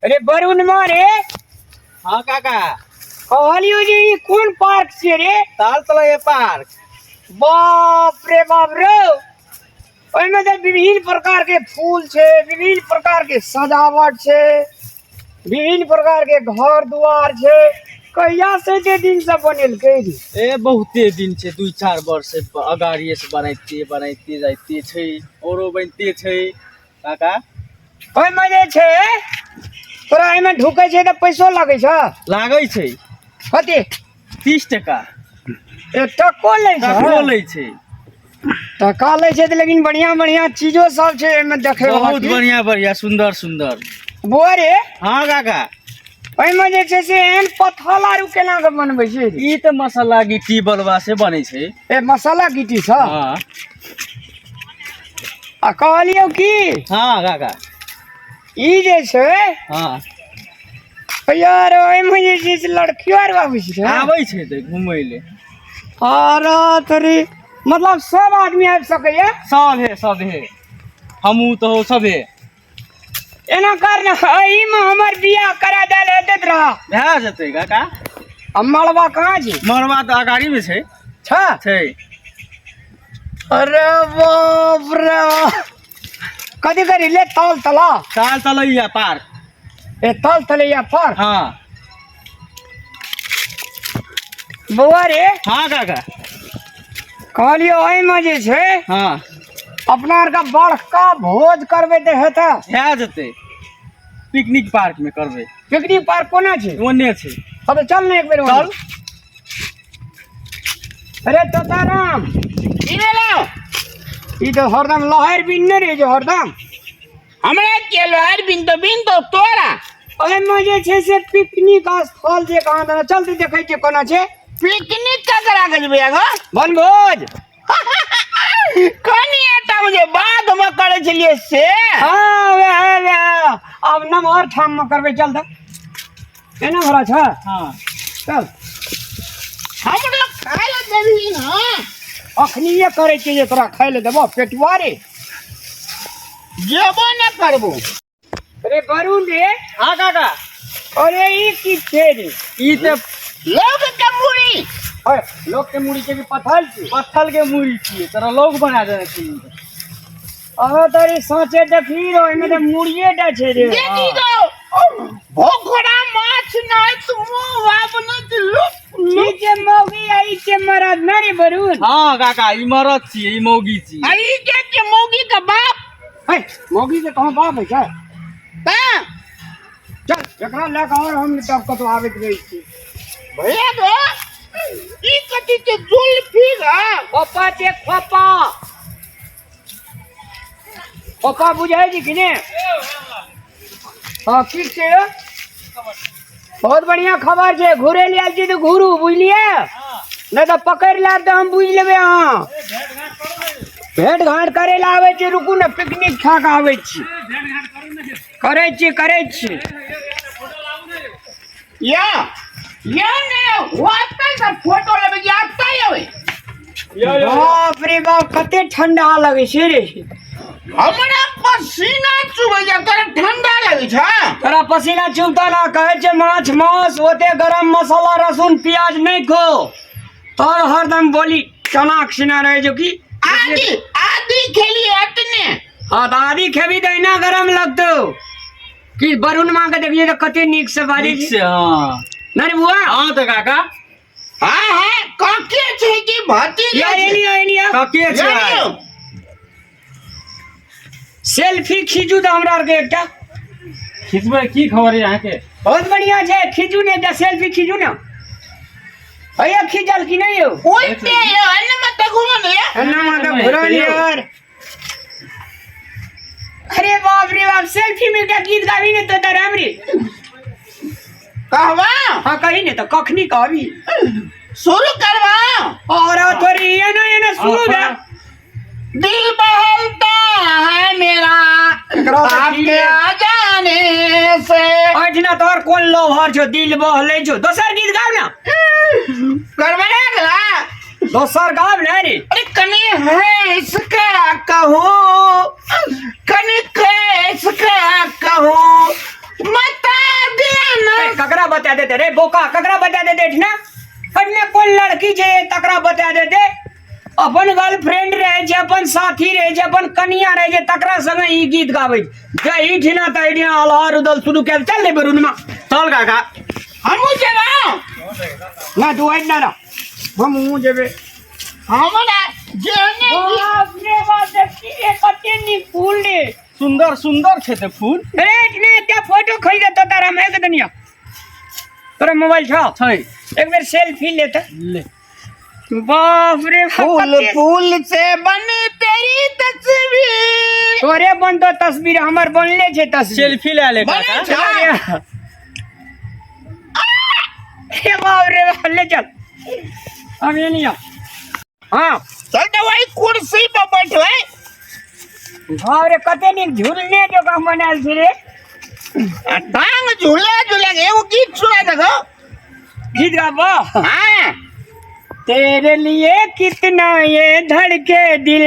अरे वरुण मारे हाँ काका कहलियो जी ई कौन पार्क छे रे? तालतला ये पार्क। बाप रे बाप रे, ओइमे तो विभिन्न प्रकार के फूल छे, विभिन्न प्रकार के सजावट छे, विभिन्न प्रकार के घर दुआर छे। कहिया से जे दिन से बनेलकै रे? ए बहुते दिन से 2-4 वर्ष से अगाड़िए से बनाइते जाइते छै औरो बनते छै काका। ओइमे जे छे तोरा एमे ढुकै छे त पैसो लागै छ? लागै छै कते? 30 टका। ए टको लै छ? टको लै छै। टका लै छै त लेकिन बढ़िया बढ़िया चीजो सब छे एमे देखे वाला। बहुत बढ़िया बढ़िया सुंदर सुंदर। बुआ रे हाँ काका ओइमे जे छे से एहन पत्थल आरु केना के बनबै छै रे? ई त मसाला गिट्टी बलुआ से बनै छै। ए मसाला गिट्टी छ? हाँ आ कहलियो की हाँ काका ई जे छै हाँ यार ओइमे जे छै से लड़कियो आर आबै छै? आबै छै त घुमै ले। अरे तोरी मतलब सब आदमी आबि सकैया? सब है हमू तो सब है। एना कर ना एहिमे हमर बियाह करा देल हेतै त रहा। भए जेतै काका। अब मलबा कहाँ छै? मरबा त अगाड़ी में छै। छै? अरे बाप रे, कथी करी ले तल तला? तालतलैया पार्क। ए तल तलैया पर? हाँ बौआ रे हाँ काका कहलियो एहिमे जे छै हाँ अपना आर का बड़का भोज करबै त हेतै? भए जेतै। पिकनिक पार्क में करबै। पिकनिक पार्क कोना छै? ओने छै। अब चल ने एक बेर चल। अरे तोताराम की भेलो? ई तो हरदम लहर बिन ने रे जो हरदम हमरा के लोहार बिन तो तोरा ओहिमे जे छै से पिकनिक स्थल जे कहाँ दना चल तू देखै छियै कोना छै पिकनिक का करा के जेबे आगो बनभोज। कनी एटा मुझे बाद में करे छलिए से हाँ वे अब नमहर ठाम में करबै चल त एना भरा छ? हाँ चल हमरा खाए ले देबी ना अखनिए करे छियै जे तोरा खाय ले देबो पेटुआ रे। जेबो न करबो। अरे वरुण रे हाँ काका अरे ई की छै रे? ई त लोग के मुड़ी ओए लोग के मुड़ी के भी पत्थर छै? पत्थल के मूड़ी छियै तोरा लोग बना देने छै। अहो तारी सोचे देखी रो एमे त मुड़िए टा छै रे। देखी दो भोखड़ा माछ नहीं तुम वाबन लुक ई जे मौगी आई के मरद ना रे वरुण? हाँ काका ई मरद छियै ई मौगी छियै। आई के मोगी का बाप है मौगी के कहां बाप है क्या? ता चल एकरा ले के और हम तब कतो आवे के रही छी। भैया दो ई कति के जुल्फी गा पप्पा के पप्पा पप्पा बुझाई जी कि ने? हां ठीक छै रे बहुत बढ़िया खबर छै। घुरे ले आल छी तो घुरू बुझलिए नहीं तो पकड़ ला तो हम बुझ लेबे। हां भेंट घाट करे ला आवे छी रुकू ने पिकनिक खा के आवे छी। करे छी या ने वाता का फोटो लेबे जाता है। बाप रे बाप कते ठंडा लगे छै रे। हमरा पसीना चुबे जा कर ठंडा लगे छ। तोरा पसीना चुभता ना कहे छे माछ मांस होते गरम मसाला रसून प्याज नहीं खो तोर हरदम बोली चनाक सिना रहे जो की आदि खेली अतने हाँ तो आदि खेबी तो इना गरम लगतो कि वरुण माँ के देखिए तो कते नीक से बाजी ठीक से हाँ ना रे बुआ? हाँ तो काका हां काके छै की भाती यार एनिया काके छै सेल्फी खींचू तो हमरा के एकटा खिचबै की खबर है यहाँ के? बहुत बढ़िया छे खींचू ने एकटा सेल्फी खींचू ना। अये खींचल की नहीं हो? ओइते अन्न मत घुमन या अन्ना माता घुरन यार। अरे बाप रे बाप सेल्फी में क्या गीत गावी ने तो रामरी कहवा हाँ कही ने तो कखनी कहवी शुरू करवा और थोड़ी ये ना शुरू है। दिल बहलता है मेरा आपके आ जाने से अठना तोर कौन लोभर छो दिल बहले छो दोसर गीत गाव ना करवा गला दोसर गाव ना रे। अरे कनी है इसका कहो कनी है इसका कहो मता बता देते रे बोका ककरा बता देते ना अने कोई लड़की छे तकरा बता देते अपन गर्लफ्रेंड रहे जे अपन साथी रहे जे अपन कनिया रहे जे तकरा संग ई गीत गावे जे ई ठिना त इडिया अलहर उदल शुरू कर चल ले बरुन में चल काका हमू जेबा ना तू आई ना हम हूं जेबे हमरा जेने बाप रे बाप देखी रे कतेनी फूल रे सुंदर सुंदर छे ते फूल अरे इतने क्या फोटो खई दे तो तारा मैं के दुनिया तेरा मोबाइल छा छै एक बार सेल्फी लेता ले बाप रे बाप, फूल कते- फूल से बनी तेरी तस्वीर तोरे बन तो तस्वीर हमर बनले छे तस्वीर सेल्फी ले ले बने काका छै। चल ये बाप रे बाप, ले चल हम ये नहीं आ हाँ चल तो वही कुर्सी पर बैठे बाप रे कते नी झूलने जो का मनाल छी रे टांग झूले झूले एगो गीत सुना देखो गीत गाबो हाँ तेरे लिए कितना ये धड़के दिल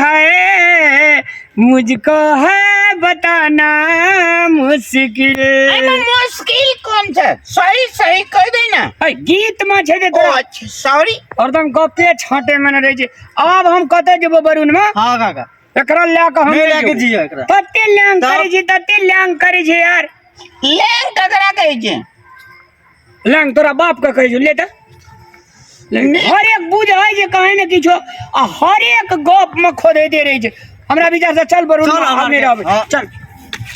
है मुझको है बताना मुश्किल एमे मुश्किल कौन छे सही सही कह दे ना है गीत में छे जे ओ तोरा अच्छा सॉरी और तुम गपे छाटे में रह जे अब हम कते जेबो बरुन में हां काका एकरा ले के हम नहीं लेके जिया एकरा तते लैंग करे छी तते लैंग करे छी यार लेंग ककरा कहै छै लैंग तोरा बाप का कहे ले त हर एक बुझ है जे कहे न किछो आ हर एक गप में खोदे दे रही छै हमरा विचार से चल बरुन चल, हम नहीं हाँ। रहबे चल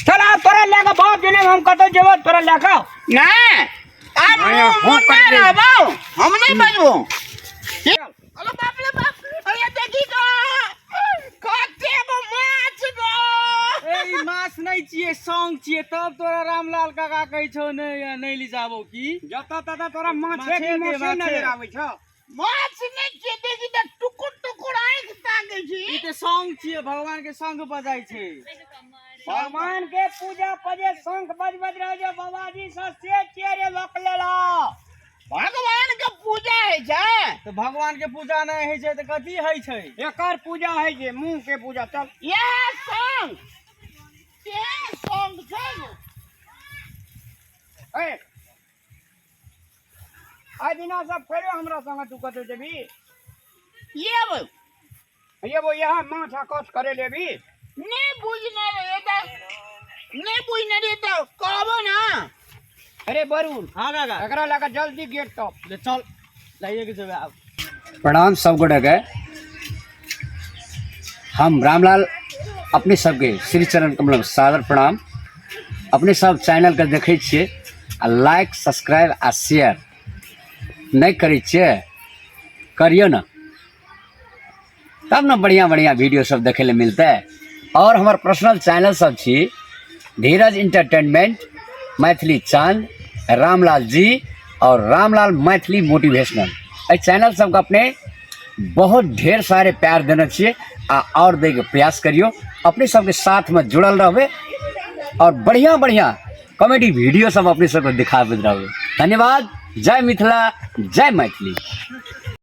चल आ तोरा ले के बाप जने हम कते जेबो तोरा ले के ना हम आया, हाँ, मुंह कर ना ले। रहबो हम नहीं बजबो अरे बाप रे बाप अरे देखी तो कते गो माछ गो ए ई मास नहीं छिए सॉन्ग छिए तब तोरा रामलाल काका कहै छौ नहीं ली जाबो की जता तता तोरा माछे माछे के के मोसे माछे। नजर आबै छ माछ नहीं छै देखी तो टुकुर टुकुर आंख ताकै ई छी ते सॉन्ग छिए भगवान के संग बजाई छै भगवान के पूजा पजे शंख बज रहे जे बाबाजी से चेरे लक लेला भगवान के पूजा है छै तो भगवान के पूजा नहीं है छै तो कथी है छै एकर पूजा है जे मुंह के पूजा चल ये सॉन्ग ये सॉन्ग छै ए आ दिना सब फेरो हमरा संग तू कते जेबी ये वो ये वो यहाँ माथा कस करे लेबी नहीं बुझना रे तो नहीं बुझना रे तो कहबो ना अरे बरुन हां काका एकरा लगा जल्दी गेट टॉप ले चल लाइए के जेबे अब प्रणाम सब गोटे के हम रामलाल अपने सबके श्री चरण कमल सादर प्रणाम अपने सब चैनल के देखे छिए आ लाइक सब्सक्राइब आ शेयर नहीं करे छिए करियो ना तब ना बढ़िया बढ़िया वीडियो सब देखे ले मिलते और हमार पर्सनल चैनल सब छी धीरज इंटरटेनमेंट मैथिली चांद रामलाल जी और रामलाल मैथिली मोटिवेशनल ए चैनल सबके अपने बहुत ढेर सारे प्यार देना चाहिए और दे के प्रयास करियो अपने सबके साथ में जुड़ल रहबे और बढ़िया बढ़िया कॉमेडी वीडियो सब अपने सबको दिखाबैत रहबे धन्यवाद जय मिथिला जय मैथिली।